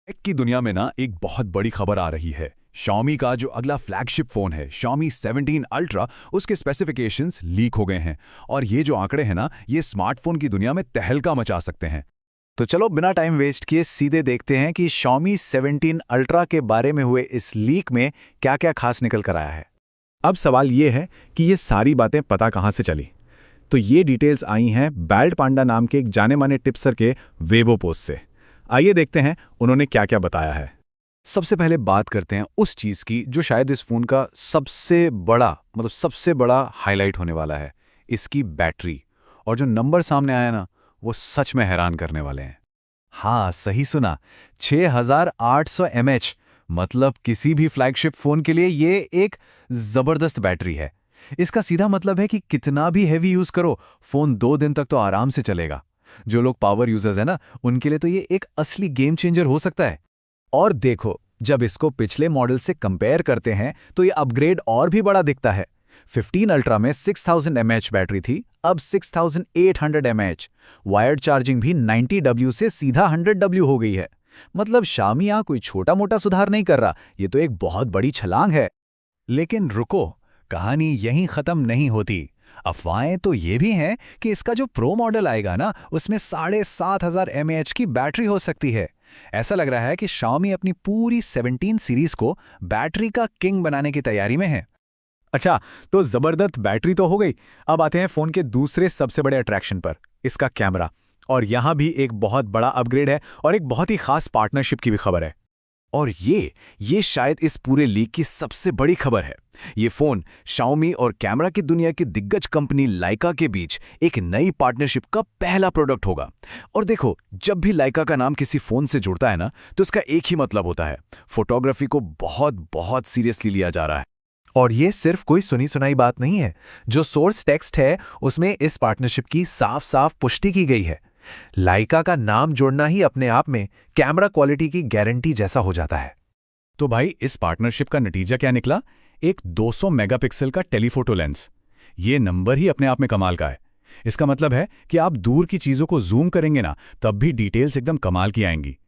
Take की दुनिया में ना एक बहुत बड़ी खबर आ रही है। Xiaomi का जो अगला फ्लैगशिप फोन है Xiaomi 17 अल्ट्रा, उसके स्पेसिफिकेशंस लीक हो गए हैं। और ये जो आंकड़े हैं ना, ये स्मार्टफोन की दुनिया में तहलका मचा सकते हैं। तो चलो बिना टाइम वेस्ट किए सीधे देखते हैं कि Xiaomi 17 अल्ट्रा के बारे में हुए इस लीक में क्या-क्या खास निकल कर आया है। अब सवाल ये है कि ये सारी बातें पता कहाँ से चली। तो ये डिटेल्स आई हैं बैल्ड पांडा नाम के एक जाने-माने टिप्सर के वेबो पोस्ट से। आइए देखते हैं उन्होंने क्या-क्या बताया है। सबसे पहले बात करते हैं उस चीज़ की जो शायद इस फ़ोन का सबसे बड़ा हाईलाइट होने वाला है, इसकी बैटरी। और जो नंबर सामने आया ना, वो सच में हैरान करने वाले हैं। हाँ, सही सुना, 6800 mAh, मतलब किसी भी फ्लैगशिप फ़ोन के लिए ये एक ज़बरदस्त बैटरी है। इसका सीधा मतलब है कि कितना भी हेवी यूज़ करो, फ़ोन 2 दिन तक तो आराम से चलेगा। जो लोग पावर यूजर्स हैं ना, उनके लिए तो ये एक असली गेम चेंजर हो सकता है। और देखो, जब इसको पिछले मॉडल से कंपेयर करते हैं तो ये अपग्रेड और भी बड़ा दिखता है। 15 अल्ट्रा में 6000 mAh बैटरी थी, अब 6800 mAh। वायर्ड चार्जिंग भी 90W से सीधा 100W हो गई है। मतलब Xiaomi यहाँ कोई छोटा-मोटा सुधार नहीं कर रहा, ये तो एक बहुत बड़ी छलांग है। लेकिन रुको, कहानी यहीं खत्म नहीं होती। अफवाहें तो ये भी हैं कि इसका जो प्रो मॉडल आएगा ना, उसमें 7500 mAh की बैटरी हो सकती है। ऐसा लग रहा है कि Xiaomi अपनी पूरी 17 सीरीज को बैटरी का किंग बनाने की तैयारी में है। अच्छा, तो जबरदस्त बैटरी तो हो गई। अब आते हैं फोन के दूसरे सबसे बड़े अट्रैक्शन पर, इसका कैमरा। और यहाँ भी एक बहुत बड़ा अपग्रेड है और एक बहुत ही खास पार्टनरशिप की भी खबर है। और ये शायद इस पूरे लीक की सबसे बड़ी खबर है। ये फोन Xiaomi और कैमरा की दुनिया की दिग्गज कंपनी लाइका के बीच एक नई पार्टनरशिप का पहला प्रोडक्ट होगा। और देखो, जब भी लाइका का नाम किसी फोन से जुड़ता है ना, तो इसका एक ही मतलब होता है, फोटोग्राफी को बहुत बहुत सीरियसली लिया जा रहा है। और ये सिर्फ कोई सुनी सुनाई बात नहीं है। जो सोर्स टेक्स्ट है, उसमें इस पार्टनरशिप की साफ साफ पुष्टि की गई है। लाइका का नाम जोड़ना ही अपने आप में कैमरा क्वालिटी की गारंटी जैसा हो जाता है। तो भाई, इस पार्टनरशिप का नतीजा क्या निकला? एक 200 मेगापिक्सल का टेलीफोटो लेंस। ये नंबर ही अपने आप में कमाल का है। इसका मतलब है कि आप दूर की चीजों को जूम करेंगे ना, तब भी डिटेल्स एकदम कमाल की आएंगी।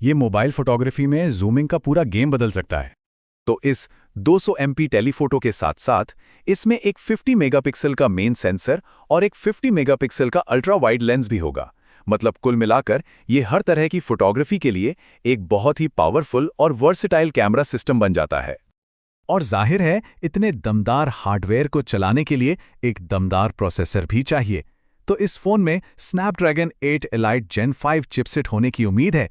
ये मोबाइल फोटोग्राफी में जूमिंग का पूरा गेम बदल सकता है। तो इस 200 MP टेलीफोटो के साथ साथ इसमें एक 50 मेगापिक्सल का मेन सेंसर और एक 50 मेगापिक्सल का अल्ट्रा वाइड लेंस भी होगा। मतलब कुल मिलाकर ये हर तरह की फोटोग्राफी के लिए एक बहुत ही पावरफुल और वर्सेटाइल कैमरा सिस्टम बन जाता है। और जाहिर है, इतने दमदार हार्डवेयर को चलाने के लिए एक दमदार प्रोसेसर भी चाहिए। तो इस फोन में स्नैपड्रैगन 8 एलाइट Gen 5 चिपसेट होने की उम्मीद है।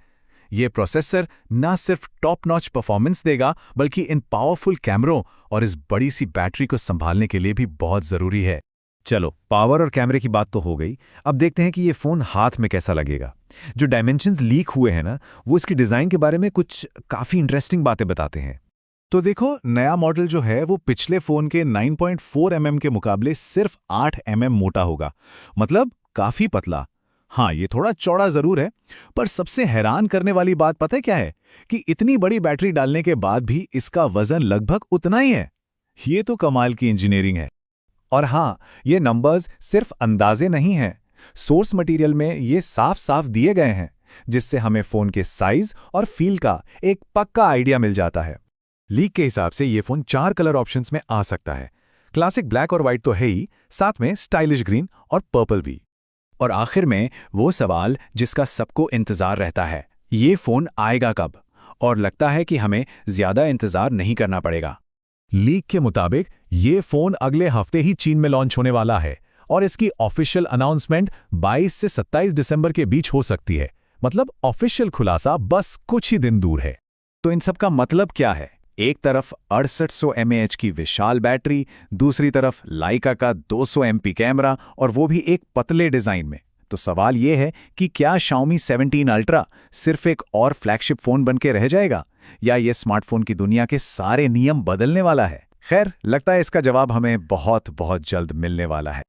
ये प्रोसेसर न सिर्फ टॉप नॉच परफॉर्मेंस देगा, बल्कि इन पावरफुल कैमरों और इस बड़ी सी बैटरी को संभालने के लिए भी बहुत जरूरी है। चलो, पावर और कैमरे की बात तो हो गई। अब देखते हैं कि ये फ़ोन हाथ में कैसा लगेगा। जो डायमेंशंस लीक हुए हैं ना, वो इसकी डिज़ाइन के बारे में कुछ काफ़ी इंटरेस्टिंग बातें बताते हैं। तो देखो, नया मॉडल जो है वो पिछले फोन के 9.4 mm के मुकाबले सिर्फ 8 mm मोटा होगा। मतलब काफी पतला। हाँ, ये थोड़ा चौड़ा जरूर है, पर सबसे हैरान करने वाली बात पता है क्या है? कि इतनी बड़ी बैटरी डालने के बाद भी इसका वजन लगभग उतना ही है। ये तो कमाल की इंजीनियरिंग है। और हाँ, ये नंबर्स सिर्फ अंदाजे नहीं हैं। सोर्स मटेरियल में ये साफ साफ दिए गए हैं, जिससे हमें फ़ोन के साइज और फील का एक पक्का आइडिया मिल जाता है। लीक के हिसाब से ये फ़ोन 4 कलर ऑप्शंस में आ सकता है। क्लासिक ब्लैक और वाइट तो है ही, साथ में स्टाइलिश ग्रीन और पर्पल भी। और आखिर में वो सवाल जिसका सबको इंतज़ार रहता है, ये फ़ोन आएगा कब? और लगता है कि हमें ज़्यादा इंतज़ार नहीं करना पड़ेगा। लीक के मुताबिक ये फोन अगले हफ्ते ही चीन में लॉन्च होने वाला है और इसकी ऑफिशियल अनाउंसमेंट 22 से 27 दिसंबर के बीच हो सकती है। मतलब ऑफिशियल खुलासा बस कुछ ही दिन दूर है। तो इन सब का मतलब क्या है? एक तरफ 6800 mAh की विशाल बैटरी, दूसरी तरफ लाइका का 200 MP कैमरा, और वो भी एक पतले डिज़ाइन में। तो सवाल ये है कि क्या Xiaomi 17 अल्ट्रा सिर्फ एक और फ्लैगशिप फ़ोन बन के रह जाएगा, या ये स्मार्टफोन की दुनिया के सारे नियम बदलने वाला है? खैर, लगता है इसका जवाब हमें बहुत बहुत जल्द मिलने वाला है।